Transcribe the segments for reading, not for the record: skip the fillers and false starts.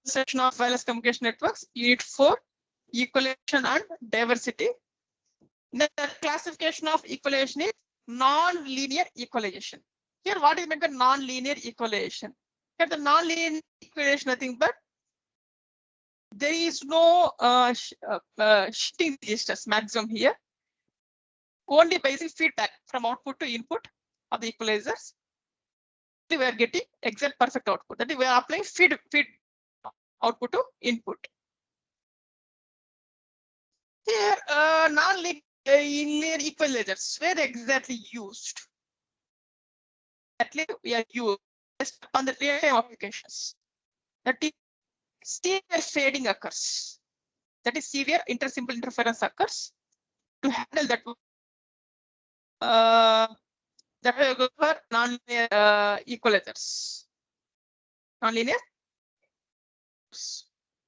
section of wireless communication networks, Unit 4, equalization and diversity. The classification of equalization is non-linear equalization. Here, what is meant by non-linear equalization? Here, the non-linear equalization nothing but there is no shifting registers maximum here. Only basic feedback from output to input of the equalizers. We are getting exact perfect output. That is, we are applying feed output to input. Here, non-linear equalizers were exactly used. Exactly, we are used on the real-time applications. That is, severe fading occurs. That is, severe intersymbol interference occurs. To handle that, that will go for non-linear equalizers. Non-linear.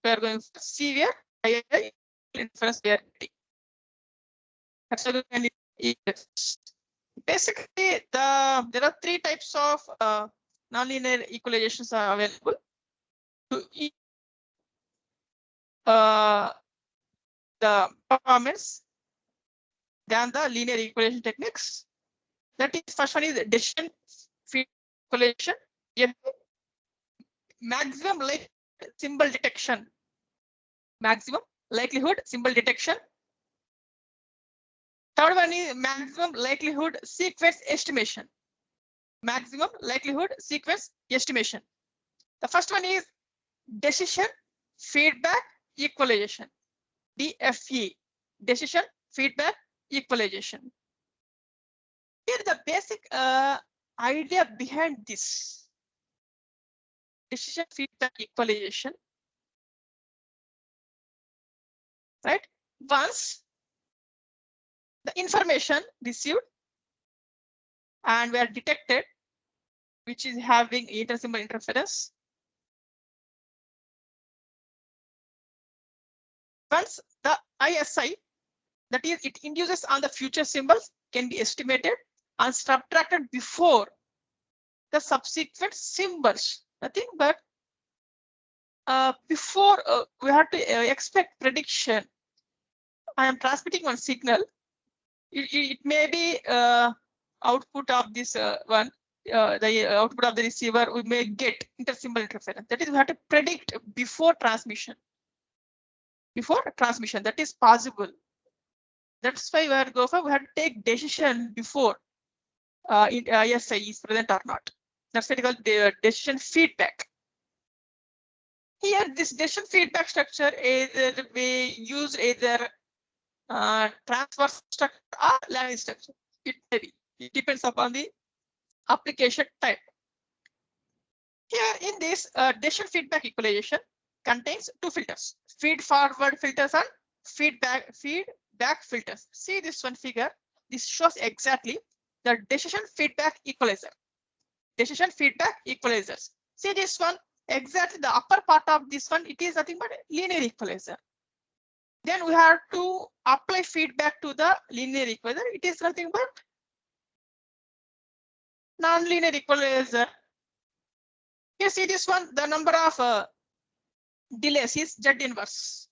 We are going for severe interference. Basically, there are three types of nonlinear equalizations are available. The performance than the linear equalization techniques. That is, first one is decision field equalization. Maximum likelihood symbol detection. Maximum likelihood symbol detection. Third one is maximum likelihood sequence estimation. Maximum likelihood sequence estimation. The first one is decision feedback equalization. DFE. Decision feedback equalization. Here the basic idea behind this decision feedback equalization. Right? Once the information received and were detected, which is having intersymbol interference. Once the ISI, that is, it induces on the future symbols, can be estimated and subtracted before the subsequent symbols. Nothing but before we have to expect prediction. I am transmitting one signal. It may be output of this one. The output of the receiver, we may get intersymbol interference. That is, we have to predict before transmission. Before transmission, that is possible. That's why we have to go for. We have to take decision before ISI is present or not. That's what we call the decision feedback. Here, this decision feedback structure is we use either transverse structure or Lagrange structure. It may be. It depends upon the application type. Here in this decision feedback equalization contains two filters: feed forward filters and feedback filters. See this one figure. This shows exactly the decision feedback equalizer. Decision feedback equalizers. See this one, exactly the upper part of this one, it is nothing but linear equalizer. Then we have to apply feedback to the linear equalizer. It is nothing but non-linear equalizer. You see this one, the number of delays is Z inverse.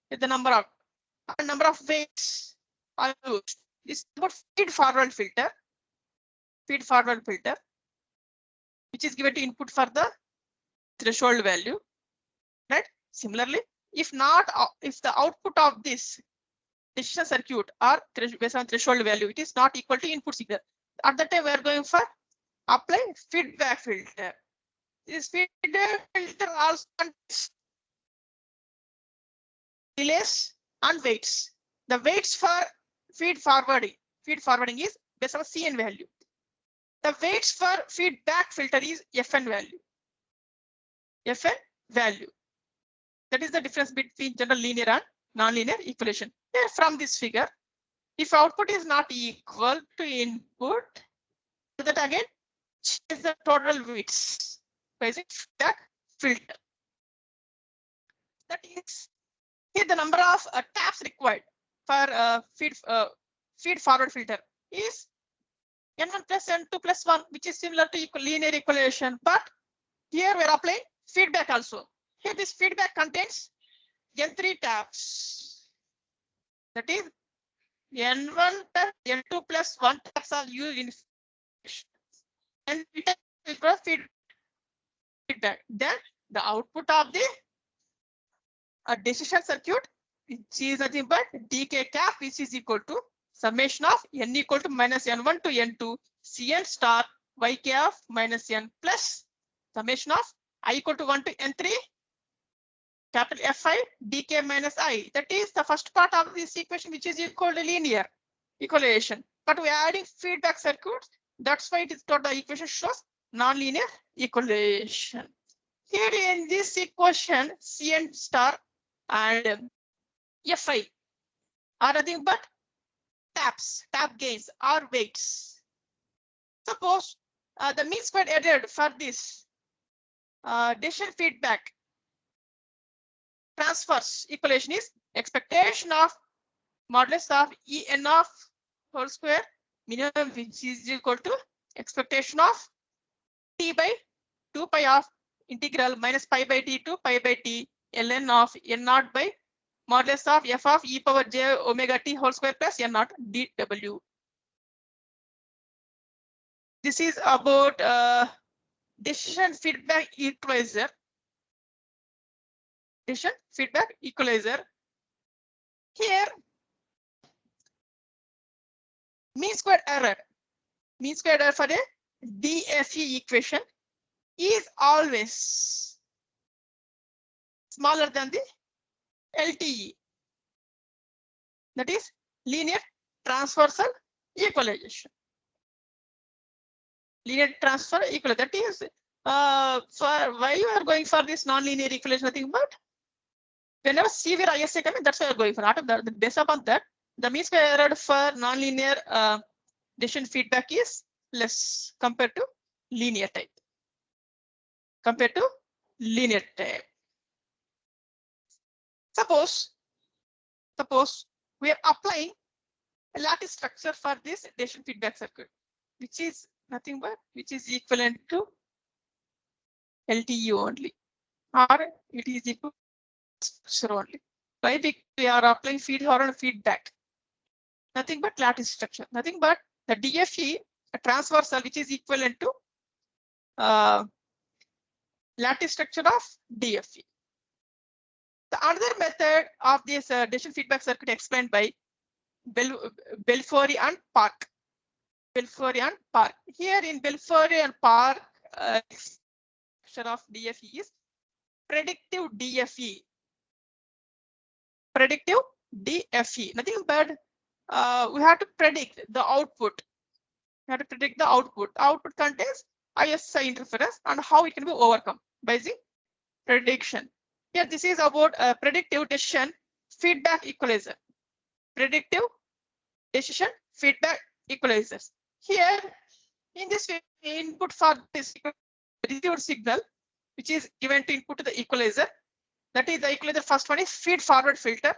The number of weights are used. This is about feed forward filter, which is given to input for the threshold value. Right? Similarly, if the output of this decision circuit or based on threshold value, it is not equal to input signal. At that time, we are going for apply feedback filter. This feedback filter also contains delays and weights. The weights for feed forwarding is based on CN value. The weights for feedback filter is FN value. That is the difference between general linear and non-linear equalization. Here from this figure, if output is not equal to input, that again change the total weights using feedback filter. That is, here the number of taps required for feed forward filter is N1 plus N2 plus 1, which is similar to linear equalization. But here we are applying feedback also. Here this feedback contains N3 taps. That is N1 plus N2 plus 1 taps are used in and feedback. Then the output of the decision circuit, which is nothing but dk cap, which is equal to summation of n equal to minus n1 to n2 cn star yk of minus n plus summation of I equal to 1 to n3 capital Fi dk minus I. That is the first part of this equation, which is equal to linear equation. But we are adding feedback circuits. That's why it is got the equation shows non-linear equation. Here in this equation, Cn star and Fi are nothing but taps, tap gains or weights. Suppose the mean squared error for this decision feedback transfers equation is expectation of modulus of En of whole square minimum, which is equal to expectation of t by 2 pi of integral minus pi by t to pi by t ln of n naught by modulus of f of e power j omega t whole square plus n naught dw. This is about decision feedback equalizer. Decision feedback equalizer. Here, mean squared error for a DFE equation is always smaller than the LTE. That is linear transversal equalization. Linear transfer equal. That is for why you are going for this non-linear equalization, nothing but whenever severe ISA coming, that's why you're going for. Out of that, based upon that, the mean square error for non-linear decision feedback is less compared to linear type. Suppose we are applying a lattice structure for this decision feedback circuit, which is nothing but equivalent to LTE only, or it is equal to structure only. Why? Because we are applying feed horn feedback. Nothing but lattice structure. Nothing but the DFE a transversal, which is equivalent to lattice structure of DFE. The other method of this decision feedback circuit explained by Belfiore and Park. Here in Belfiore and Park, structure of DFE is predictive DFE. Nothing but we have to predict the output. Output contains ISI interference and how it can be overcome by the prediction. Here, this is about predictive decision feedback equalizer. Predictive decision feedback equalizers. Here, in this way, input for this received signal, which is given to input to the equalizer. That is the equalizer. First one is feed forward filter,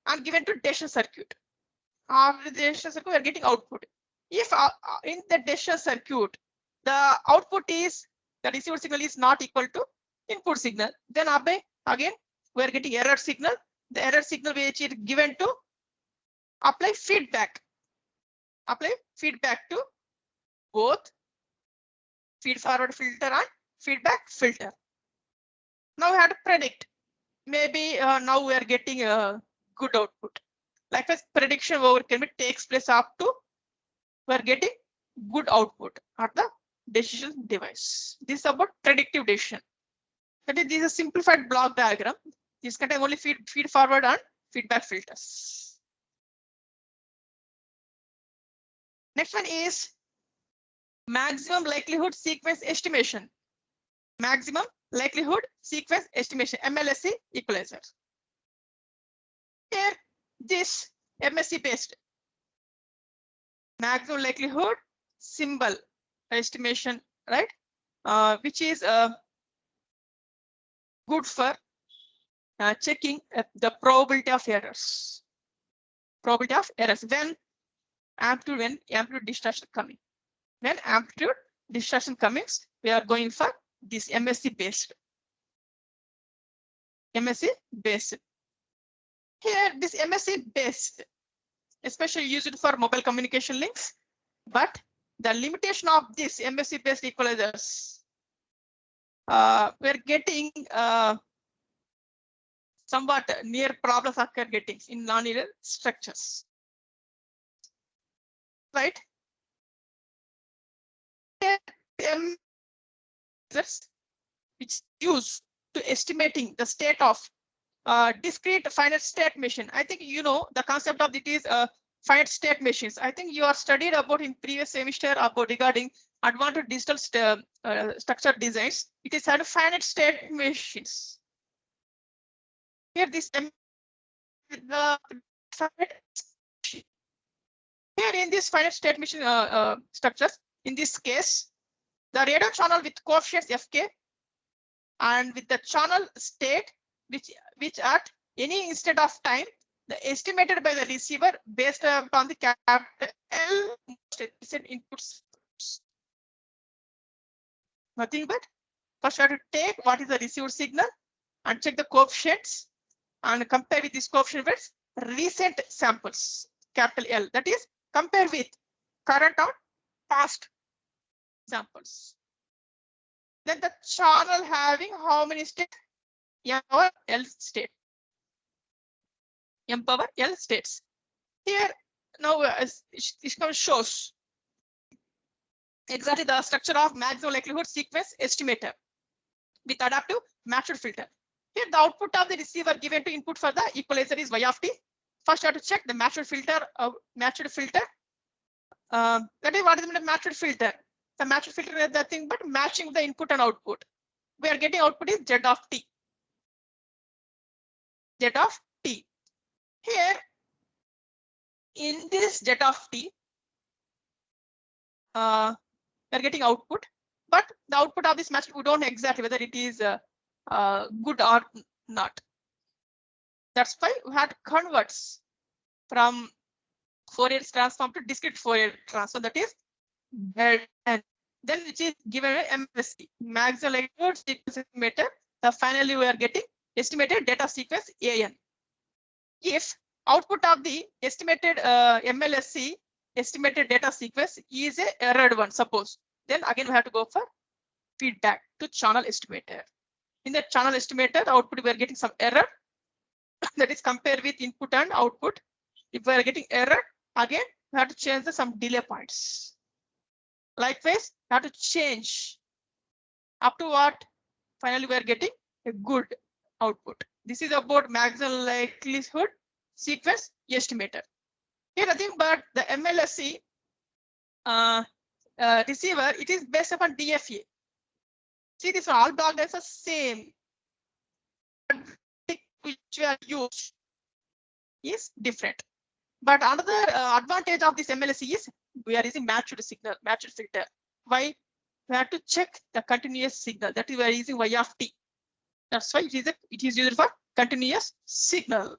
and given to decision circuit. After the decision circuit, we are getting output. If in the decision circuit, the output is the received signal is not equal to input signal, then again we are getting error signal. The error signal which is given to apply feedback to both feed forward filter and feedback filter. Now we have to predict. Maybe now we are getting a good output. Likewise, prediction over can be takes place up to we are getting good output at the decision device. This is about predictive decision. That is, this is a simplified block diagram. This contains only feed forward and feedback filters. Next one is maximum likelihood sequence estimation. MLSE equalizer. Here, this MSE based maximum likelihood symbol estimation, right? Which is good for checking the probability of errors. When amplitude distortion coming. When amplitude distortion comes, we are going for this MSC based. MSC based. Here, this MSC based, especially used for mobile communication links, but the limitation of this MSC based equalizers, we're getting somewhat near problems occur getting in nonlinear structures, right? Which used to estimating the state of discrete finite state machine. I think you know the concept of it is finite state machines. I think you are studied about in previous semester about regarding advanced digital structure designs. It is a finite state machines. Here this the here in this finite state machine structures, in this case, the radio channel with coefficients Fk and with the channel state which at any instant of time, the estimated by the receiver based upon the capital L inputs. Nothing but first you have to take what is the received signal and check the coefficients and compare with this coefficient with recent samples, capital L. That is compare with current or past samples. Then the channel having how many states? M power L state. M power L states. Here now this shows exactly the structure of maximum likelihood sequence estimator with adaptive matched filter. Here the output of the receiver given to input for the equalizer is y of t. First you have to check the matched filter. That is what is the matched filter. The matched filter is nothing but matching the input and output. We are getting output is z of t. Z of t. Here in this z of t, we are getting output, but the output of this match we don't know exactly whether it is good or not. That's why we had converts from Fourier transform to discrete Fourier transform. That is and then which is given MSC maximum likelihood sequence estimator. So finally we are getting estimated data sequence AN. If output of the estimated MLSC estimated data sequence is a errored one, suppose, then again we have to go for feedback to channel estimator. In the channel estimator, the output we are getting some error. That is compare with input and output. If we are getting error, again we have to change some delay points. Likewise, we have to change up to what finally we are getting a good output. This is about maximum likelihood sequence estimator. Here nothing but the MLSC receiver, it is based upon DFA. See, this all block diagrams are same. Which we are used is different. But another advantage of this MLSC is we are using matched signal, matched filter. Why? We have to check the continuous signal. That is we are using y of t. That's why it is used for continuous signal.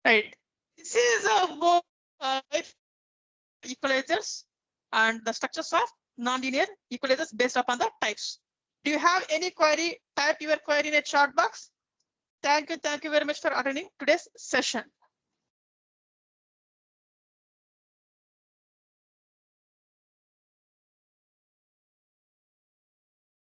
Right. This is about equalizers and the structures of nonlinear equalizers based upon the types. Do you have any query? Type your query in a chat box. Thank you very much for attending today's session.